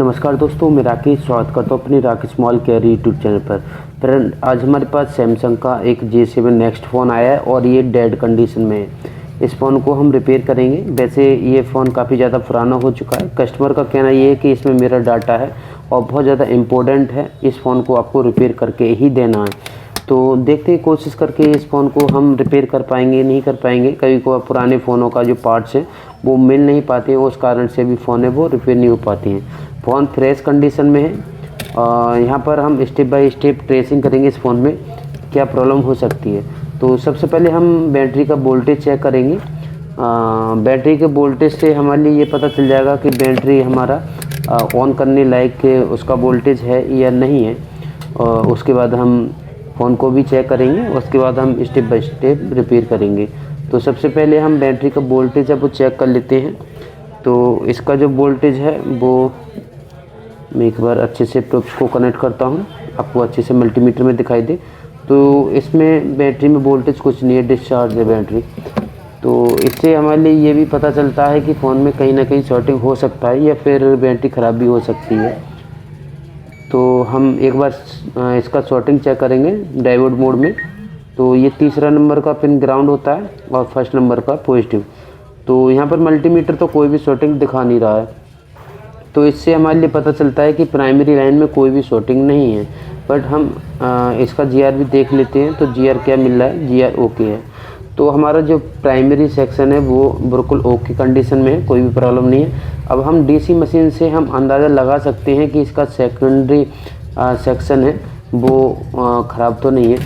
नमस्कार दोस्तों, मैं राकेश स्वागत करता हूँ अपने Rakesh small care YouTube channel पर। फ्रेंड, आज हमारे पास सैमसंग का एक J7 नेक्स्ट फ़ोन आया है और ये डेड कंडीशन में है। इस फ़ोन को हम रिपेयर करेंगे। वैसे ये फ़ोन काफ़ी ज़्यादा पुराना हो चुका है। कस्टमर का कहना ये है कि इसमें मेरा डाटा है और बहुत ज़्यादा इम्पोर्टेंट है, इस फ़ोन को आपको रिपेयर करके ही देना है। तो देखते हैं, कोशिश करके इस फ़ोन को हम रिपेयर कर पाएंगे नहीं कर पाएंगे। कभी कभार पुराने फ़ोनों का जो पार्ट्स है वो मिल नहीं पाते हैं, उस कारण से भी फ़ोन है वो रिपेयर नहीं हो पाती हैं। फ़ोन फ्रेश कंडीशन में है। यहाँ पर हम स्टेप बाय स्टेप ट्रेसिंग करेंगे इस फ़ोन में क्या प्रॉब्लम हो सकती है। तो सबसे पहले हम बैटरी का वोल्टेज चेक करेंगे। बैटरी के वोल्टेज से हमारे लिए ये पता चल जाएगा कि बैटरी हमारा ऑन करने लायक उसका वोल्टेज है या नहीं है। उसके बाद हम फ़ोन को भी चेक करेंगे, उसके बाद हम स्टेप बाय स्टेप रिपेयर करेंगे। तो सबसे पहले हम बैटरी का वोल्टेज अब चेक कर लेते हैं। तो इसका जो वोल्टेज है वो मैं एक बार अच्छे से प्रोब्स को कनेक्ट करता हूँ, आपको अच्छे से मल्टीमीटर में दिखाई दे। तो इसमें बैटरी में वोल्टेज कुछ नहीं है, डिस्चार्ज है बैटरी। तो इससे हमारे लिए ये भी पता चलता है कि फ़ोन में कहीं ना कहीं शॉर्टिंग हो सकता है या फिर बैटरी ख़राब भी हो सकती है। तो हम एक बार इसका शॉर्टिंग चेक करेंगे डायोड मोड में। तो ये तीसरा नंबर का पिन ग्राउंड होता है और फर्स्ट नंबर का पॉजिटिव। तो यहाँ पर मल्टीमीटर तो कोई भी शॉर्टिंग दिखा नहीं रहा है। तो इससे हमारे लिए पता चलता है कि प्राइमरी लाइन में कोई भी शॉर्टिंग नहीं है। बट हम इसका जीआर भी देख लेते हैं। तो जीआर क्या मिल रहा है, जीआर ओके है। तो हमारा जो प्राइमरी सेक्शन है वो बिल्कुल ओके कंडीशन में है, कोई भी प्रॉब्लम नहीं है। अब हम डीसी मशीन से हम अंदाज़ा लगा सकते हैं कि इसका सेकेंडरी सेक्शन है वो ख़राब तो नहीं है,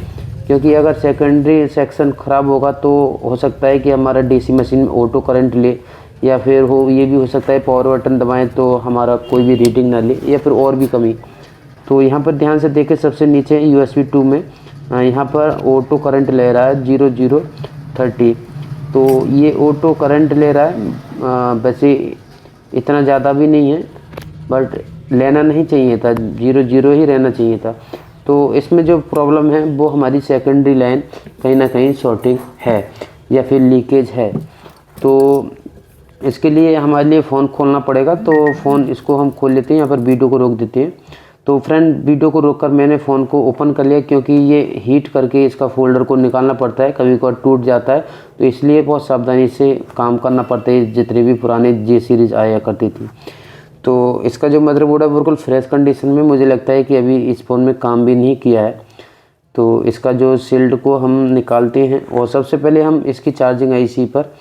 क्योंकि अगर सेकेंडरी सेक्शन ख़राब होगा तो हो सकता है कि हमारा डीसी मशीन में ऑटो करंट ले, या फिर ये भी हो सकता है पावर बटन दबाएं तो हमारा कोई भी रीडिंग ना ले, या फिर और भी कमी। तो यहाँ पर ध्यान से देखें, सबसे नीचे USB 2 में यहाँ पर ऑटो करंट ले रहा है 0030। तो ये ऑटो करंट ले रहा है, वैसे इतना ज़्यादा भी नहीं है बट लेना नहीं चाहिए था, 00 ही रहना चाहिए था। तो इसमें जो प्रॉब्लम है वो हमारी सेकेंडरी लाइन कहीं ना कहीं शॉर्टिंग है या फिर लीकेज है। तो इसके लिए हमारे लिए फ़ोन खोलना पड़ेगा। तो फ़ोन इसको हम खोल लेते हैं, यहाँ पर वीडियो को रोक देते हैं। तो फ्रेंड, वीडियो को रोककर मैंने फ़ोन को ओपन कर लिया, क्योंकि ये हीट करके इसका फोल्डर को निकालना पड़ता है, कभी कभार टूट जाता है। तो इसलिए बहुत सावधानी से काम करना पड़ता है, जितने भी पुराने J सीरीज़ आया करती थी। तो इसका जो मदरबोर्ड है बिल्कुल फ्रेश कंडीशन में, मुझे लगता है कि अभी इस फ़ोन में काम भी नहीं किया है। तो इसका जो शील्ड को हम निकालते हैं और सबसे पहले हम इसकी चार्जिंग IC पर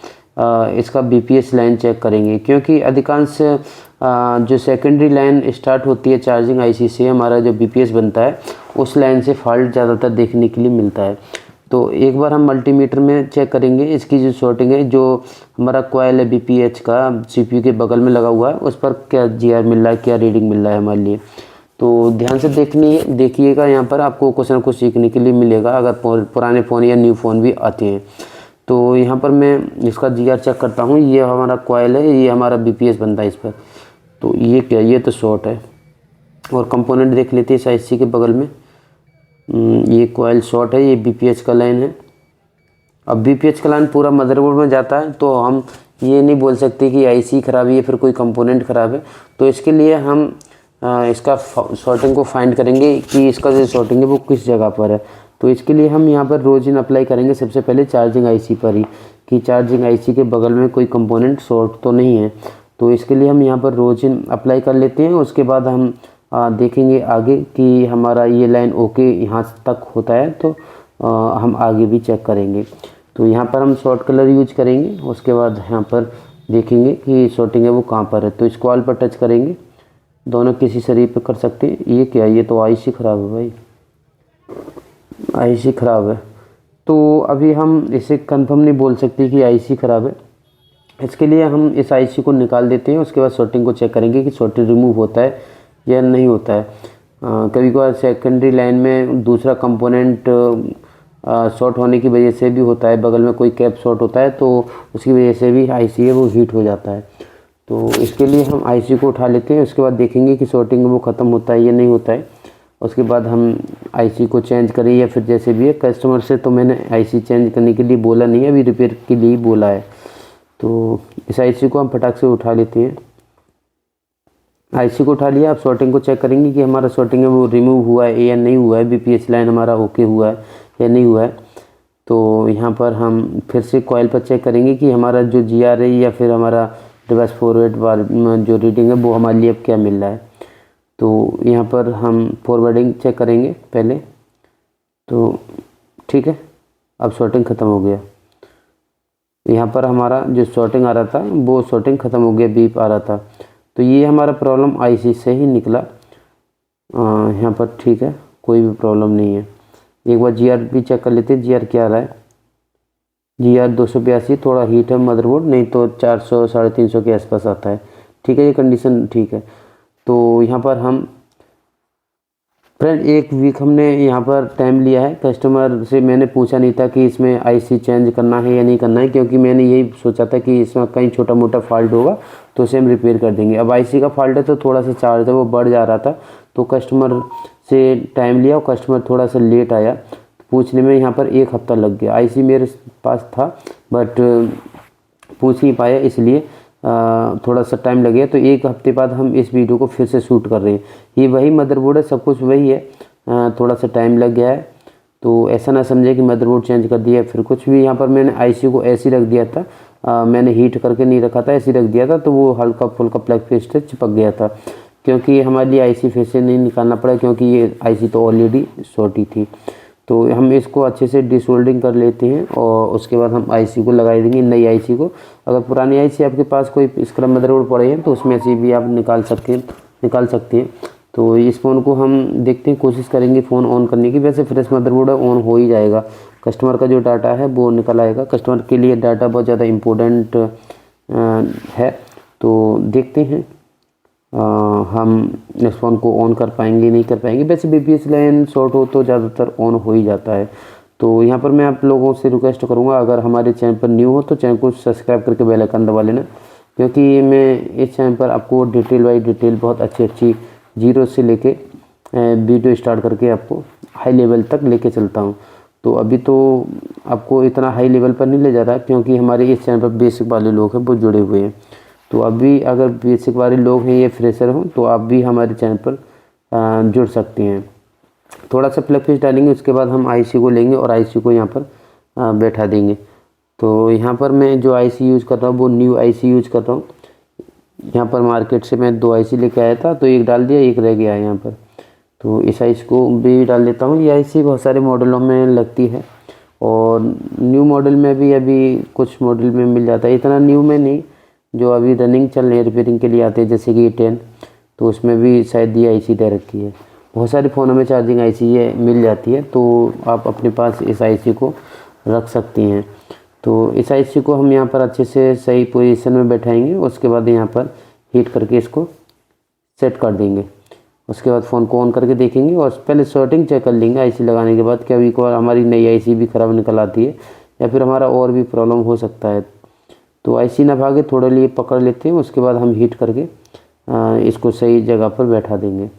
इसका BPS लाइन चेक करेंगे, क्योंकि अधिकांश जो सेकेंडरी लाइन स्टार्ट होती है चार्जिंग IC से, हमारा जो BPS बनता है उस लाइन से फॉल्ट ज़्यादातर देखने के लिए मिलता है। तो एक बार हम मल्टीमीटर में चेक करेंगे इसकी जो शॉर्टिंग है। जो हमारा कॉयल है BPH का CPU के बगल में लगा हुआ है, उस पर क्या GR मिल रहा है, क्या रीडिंग मिल रहा है हमारे लिए। तो ध्यान से देखिएगा, यहाँ पर आपको कुछ ना कुछ सीखने के लिए मिलेगा अगर पुराने फ़ोन या न्यू फ़ोन भी आते हैं। तो यहाँ पर मैं इसका GR चेक करता हूँ। ये हमारा कॉयल है, ये हमारा BPS बनता है इस पर। तो ये क्या, ये तो शॉर्ट है। और कंपोनेंट देख लेते हैं इस IC के बगल में। ये कॉयल शॉर्ट है, ये BPH का लाइन है। अब BPH का लाइन पूरा मदरबोर्ड में जाता है, तो हम ये नहीं बोल सकते कि IC ख़राब है या फिर कोई कंपोनेंट ख़राब है। तो इसके लिए हम इसका शॉर्टिंग को फाइंड करेंगे कि इसका जो शॉर्टिंग है वो किस जगह पर है। तो इसके लिए हम यहाँ पर रोजिन अप्लाई करेंगे सबसे पहले चार्जिंग IC पर ही, कि चार्जिंग IC के बगल में कोई कंपोनेंट शॉर्ट तो नहीं है। तो इसके लिए हम यहाँ पर रोजिन अप्लाई कर लेते हैं। उसके बाद हम देखेंगे आगे कि हमारा ये लाइन ओके यहाँ तक होता है, तो हम आगे भी चेक करेंगे। तो यहाँ पर हम शॉर्ट कलर यूज करेंगे, उसके बाद यहाँ पर देखेंगे कि शॉर्टिंग है वो कहाँ पर है। तो इस कॉल पर टच करेंगे, दोनों किसी शरीर पर कर सकते हैं। ये क्या, ये तो IC ख़राब है भाई, IC ख़राब है। तो अभी हम इसे कंफर्म नहीं बोल सकते कि IC ख़राब है। इसके लिए हम इस IC को निकाल देते हैं, उसके बाद शॉर्टिंग को चेक करेंगे कि शॉर्टिंग रिमूव होता है या नहीं होता है। कभी कभार सेकेंडरी लाइन में दूसरा कंपोनेंट शॉर्ट होने की वजह से भी होता है, बगल में कोई कैप शॉर्ट होता है तो उसकी वजह से भी IC है वो हीट हो जाता है। तो इसके लिए हम IC को उठा लेते हैं, उसके बाद देखेंगे कि शॉर्टिंग वो ख़त्म होता है या नहीं होता है। उसके बाद हम IC को चेंज करें या फिर जैसे भी है। कस्टमर से तो मैंने IC चेंज करने के लिए बोला नहीं है, अभी रिपेयर के लिए ही बोला है। तो इस IC को हम फटाक से उठा लेते हैं। आईसी को उठा लिया। अब सॉर्टिंग को चेक करेंगे कि हमारा सॉर्टिंग है वो रिमूव हुआ है या नहीं हुआ है, बीपीएस लाइन हमारा ओके हुआ है या नहीं हुआ है। तो यहाँ पर हम फिर से कॉइल पर चेक करेंगे कि हमारा जो जीआर है या फिर हमारा रिवर्स फॉरवर्ड बार जो रीडिंग है वो हमारे लिए अब क्या मिल रहा है। तो यहाँ पर हम फॉरवर्डिंग चेक करेंगे पहले। तो ठीक है, अब सॉर्टिंग ख़त्म हो गया। यहाँ पर हमारा जो सॉर्टिंग आ रहा था वो सॉर्टिंग ख़त्म हो गया, बीप आ रहा था। तो ये हमारा प्रॉब्लम आईसी से ही निकला। यहाँ पर ठीक है, कोई भी प्रॉब्लम नहीं है। एक बार जीआर भी चेक कर लेते हैं, जीआर क्या आ रहा है। जीआर 282, थोड़ा हीट है मदरबोर्ड, नहीं तो 400 350 के आसपास आता है। ठीक है, ये कंडीशन ठीक है। तो यहाँ पर हम फ्रेंड 1 वीक हमने यहाँ पर टाइम लिया है। कस्टमर से मैंने पूछा नहीं था कि इसमें आईसी चेंज करना है या नहीं करना है, क्योंकि मैंने यही सोचा था कि इसमें कहीं छोटा मोटा फॉल्ट होगा तो उसे हम रिपेयर कर देंगे। अब आईसी का फॉल्ट है तो थोड़ा सा चार्ज है वो बढ़ जा रहा था, तो कस्टमर से टाइम लिया और कस्टमर थोड़ा सा लेट आया। पूछने में यहाँ पर 1 हफ्ता लग गया। आईसी मेरे पास था बट पूछ नहीं पाया, इसलिए थोड़ा सा टाइम लगेगा। तो 1 हफ्ते बाद हम इस वीडियो को फिर से शूट कर रहे हैं। ये वही मदरबोर्ड है, सब कुछ वही है, थोड़ा सा टाइम लग गया है। तो ऐसा ना समझे कि मदरबोर्ड चेंज कर दिया फिर कुछ भी। यहाँ पर मैंने आईसी को ऐसे ही रख दिया था, मैंने हीट करके नहीं रखा था, ऐसे ही रख दिया था, तो वो हल्का फुल्का प्लग पेस्ट से चिपक गया था। क्योंकि हमारे लिए आईसी फिर से नहीं निकालना पड़ा, क्योंकि ये आईसी तो ऑलरेडी शॉर्टी थी। तो हम इसको अच्छे से डिसोल्डिंग कर लेते हैं और उसके बाद हम आईसी को लगा देंगे, नई आईसी को। अगर पुरानी आईसी आपके पास कोई स्क्रैप मदरबोर्ड पड़े हैं तो उसमें से भी आप निकाल सकते हैं। तो इस फ़ोन को हम देखते हैं, कोशिश करेंगे फ़ोन ऑन करने की। वैसे फ्रेश मदरबोर्ड है, ऑन हो ही जाएगा। कस्टमर का जो डाटा है वो निकल आएगा। कस्टमर के लिए डाटा बहुत ज़्यादा इम्पोर्टेंट है। तो देखते हैं हम इस फ़ोन को ऑन कर पाएंगे नहीं कर पाएंगे। वैसे बीपीएस लाइन शॉर्ट हो तो ज़्यादातर ऑन हो ही जाता है। तो यहाँ पर मैं आप लोगों से रिक्वेस्ट करूँगा, अगर हमारे चैनल पर न्यू हो तो चैनल को सब्सक्राइब करके बेल आइकन दबा लेना, क्योंकि मैं इस चैनल पर आपको डिटेल बाई डिटेल बहुत अच्छी जीरो से लेके वीडियो स्टार्ट करके आपको हाई लेवल तक लेके चलता हूँ। तो अभी तो आपको इतना हाई लेवल पर नहीं ले जा रहा, क्योंकि हमारे इस चैनल पर बेसिक वाले लोग हैं वो जुड़े हुए हैं। तो अभी अगर बेसिक वाले लोग हैं या फ्रेशर हों तो आप भी हमारे चैनल पर जुड़ सकते हैं। थोड़ा सा प्लग पेस्ट डालेंगे, उसके बाद हम आईसी को लेंगे और आईसी को यहाँ पर बैठा देंगे। तो यहाँ पर मैं जो आईसी यूज़ कर रहा हूँ वो न्यू आईसी यूज़ कर रहा हूँ। यहाँ पर मार्केट से मैं 2 आईसी लेके आया था, तो 1 डाल दिया, 1 रह गया है यहाँ पर। तो इस आईसी को भी डाल देता हूँ। ये आईसी बहुत सारे मॉडलों में लगती है और न्यू मॉडल में भी अभी कुछ मॉडल में मिल जाता है, इतना न्यू में नहीं। जो अभी रनिंग चल रहे हैं रिपेयरिंग के लिए आते हैं, जैसे कि 10, तो उसमें भी शायद ये आईसी दे रखी है। बहुत सारे फ़ोनों में चार्जिंग आईसी ये मिल जाती है, तो आप अपने पास इस आईसी को रख सकती हैं। तो इस आईसी को हम यहाँ पर अच्छे से सही पोजीशन में बैठाएंगे, उसके बाद यहाँ पर हीट करके इसको सेट कर देंगे। उसके बाद फ़ोन को ऑन करके देखेंगे और पहले सॉर्टिंग चेक कर लेंगे आईसी लगाने के बाद, क्या एक बार हमारी नई आईसी भी ख़राब निकल आती है या फिर हमारा और भी प्रॉब्लम हो सकता है। तो आईसी ना भागे, थोड़े लिए पकड़ लेते हैं, उसके बाद हम हीट करके इसको सही जगह पर बैठा देंगे।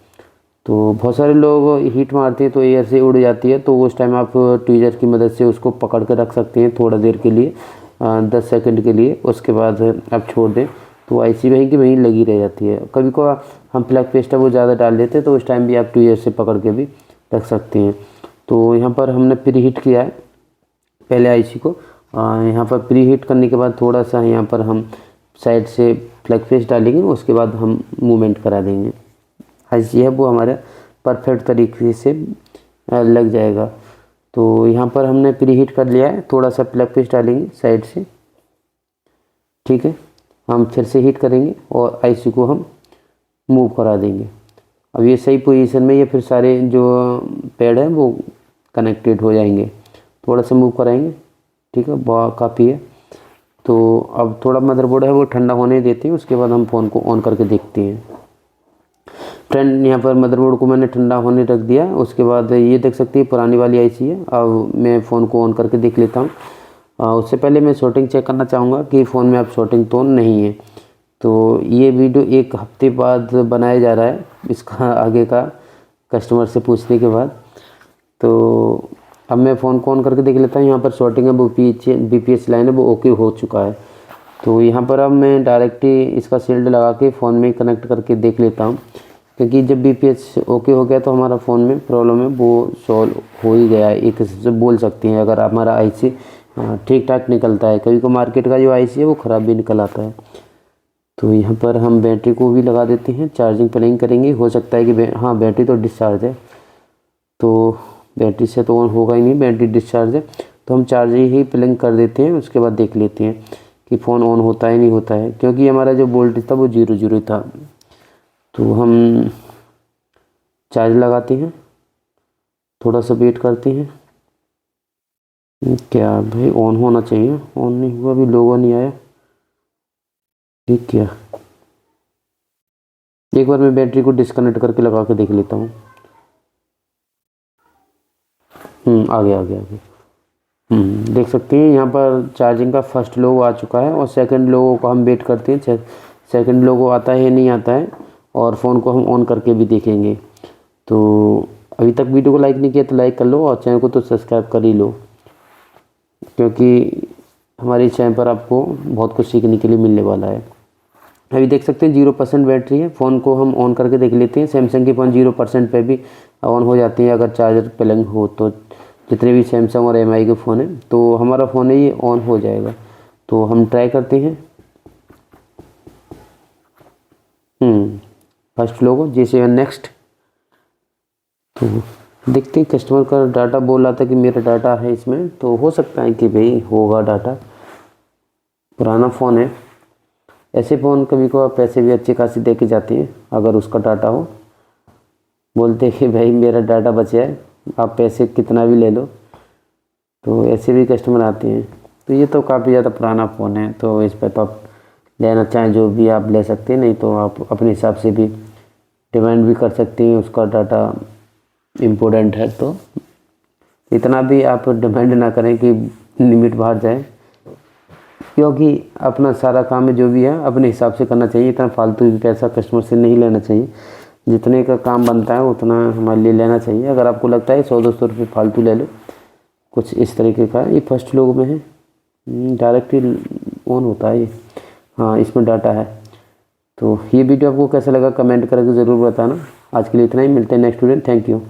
तो बहुत सारे लोग हीट मारते हैं तो एयर से उड़ जाती है, तो उस टाइम आप ट्वीज़र की मदद से उसको पकड़ कर रख सकते हैं थोड़ा देर के लिए, 10 सेकंड के लिए। उसके बाद आप छोड़ दें तो आईसी वहीं की वहीं लगी रह जाती है। कभी को हम प्लग पेस्ट है वो ज़्यादा डाल देते हैं, तो उस टाइम भी आप ट्वीज़र से पकड़ के भी रख सकते हैं। तो यहाँ पर हमने प्री हीट किया है पहले आईसी को। यहाँ पर प्री हीट करने के बाद थोड़ा सा यहाँ पर हम साइड से प्लग पेस्ट डालेंगे, उसके बाद हम मूवमेंट करा देंगे। आईसी है वो हमारा परफेक्ट तरीके से लग जाएगा। तो यहाँ पर हमने प्री हीट कर लिया है, थोड़ा सा प्लग पेस्ट डालेंगे साइड से। ठीक है, हम फिर से हीट करेंगे और आईसी को हम मूव करा देंगे। अब ये सही पोजीशन में, ये फिर सारे जो पैड हैं वो कनेक्टेड हो जाएंगे। थोड़ा सा मूव कराएंगे, ठीक है, बहुत काफ़ी है। तो अब थोड़ा मदरबोर्ड है वो ठंडा होने देते हैं, उसके बाद हम फ़ोन को ऑन करके देखते हैं। फ्रेंड यहाँ पर मदरबोर्ड को मैंने ठंडा होने रख दिया, उसके बाद ये देख सकते हैं पुरानी वाली आईसी है। अब मैं फ़ोन को ऑन करके देख लेता हूँ। उससे पहले मैं शॉर्टिंग चेक करना चाहूँगा कि फ़ोन में अब शॉर्टिंग तो नहीं है। तो ये वीडियो 1 हफ्ते बाद बनाया जा रहा है, इसका आगे का कस्टमर से पूछने के बाद। तो अब मैं फ़ोन को ऑन करके देख लेता हूँ। यहाँ पर शॉर्टिंग है वो बीपीएस लाइन है वो ओके हो चुका है। तो यहाँ पर अब मैं डायरेक्टली इसका शील्ड लगा के फ़ोन में कनेक्ट करके देख लेता हूँ, क्योंकि जब BPS ओके हो गया तो हमारा फ़ोन में प्रॉब्लम है वो सॉल्व हो ही गया है, एक हिसाब से बोल सकते हैं। अगर हमारा IC ठीक ठाक निकलता है, कभी को मार्केट का जो IC है वो ख़राब भी निकल आता है। तो यहाँ पर हम बैटरी को भी लगा देते हैं, चार्जिंग प्लग करेंगे। हो सकता है कि हाँ बैटरी तो डिस्चार्ज है, तो बैटरी से तो ऑन होगा ही नहीं, बैटरी डिस्चार्ज है। तो हम चार्जिंग ही प्लग कर देते हैं, उसके बाद देख लेते हैं कि फ़ोन ऑन होता है नहीं होता है, क्योंकि हमारा जो वोल्टेज था वो 0 था। तो हम चार्ज लगाते हैं, थोड़ा सा वेट करते हैं। क्या भाई ऑन होना चाहिए, ऑन नहीं हुआ, अभी लोगो नहीं आया। ठीक क्या, एक बार मैं बैटरी को डिस्कनेक्ट करके लगा के देख लेता हूँ। आ गया। देख सकते हैं यहाँ पर चार्जिंग का फर्स्ट लोगो आ चुका है, और सेकंड लोगो को हम वेट करते हैं सेकंड लोगो आता है या नहीं आता है, और फ़ोन को हम ऑन करके भी देखेंगे। तो अभी तक वीडियो को लाइक नहीं किया तो लाइक कर लो, और चैनल को तो सब्सक्राइब कर ही लो, क्योंकि हमारे चैनल पर आपको बहुत कुछ सीखने के लिए मिलने वाला है। अभी देख सकते हैं 0% बैटरी है। फ़ोन को हम ऑन करके देख लेते हैं। सैमसंग के फ़ोन 0% पे भी ऑन हो जाते हैं अगर चार्जर प्लग हो, तो जितने भी सैमसंग और MI के फ़ोन हैं, तो हमारा फ़ोन है ये ऑन हो जाएगा। तो हम ट्राई करते हैं। फर्स्ट लोगो J7 नेक्स्ट। तो देखते हैं, कस्टमर का डाटा बोल रहा था कि मेरा डाटा है इसमें, तो हो सकता है कि भाई होगा डाटा, पुराना फ़ोन है। ऐसे फ़ोन कभी को पैसे भी अच्छे खासे दे के जाते हैं, अगर उसका डाटा हो, बोलते हैं कि भाई मेरा डाटा बचा है, आप पैसे कितना भी ले लो। तो ऐसे भी कस्टमर आते हैं। तो ये तो काफ़ी ज़्यादा पुराना फ़ोन है, तो इस पर तो आप लेना चाहें जो भी आप ले सकते हैं, नहीं तो आप अपने हिसाब से भी डिमांड भी कर सकते हैं। उसका डाटा इम्पोर्टेंट है, तो इतना भी आप डिमांड ना करें कि लिमिट बाहर जाए, क्योंकि अपना सारा काम है जो भी है अपने हिसाब से करना चाहिए। इतना फालतू पैसा कस्टमर से नहीं लेना चाहिए, जितने का काम बनता है उतना हमारे लिए लेना चाहिए। अगर आपको लगता है 100-200 रुपये फालतू ले लो, कुछ इस तरीके का। ये फर्स्ट लोगो में है, डायरेक्टली ऑन होता है ये। हाँ, इसमें डाटा है। तो ये वीडियो आपको कैसा लगा कमेंट करके ज़रूर बताना। आज के लिए इतना ही, मिलते हैं नेक्स्ट वीडियो। Thank you.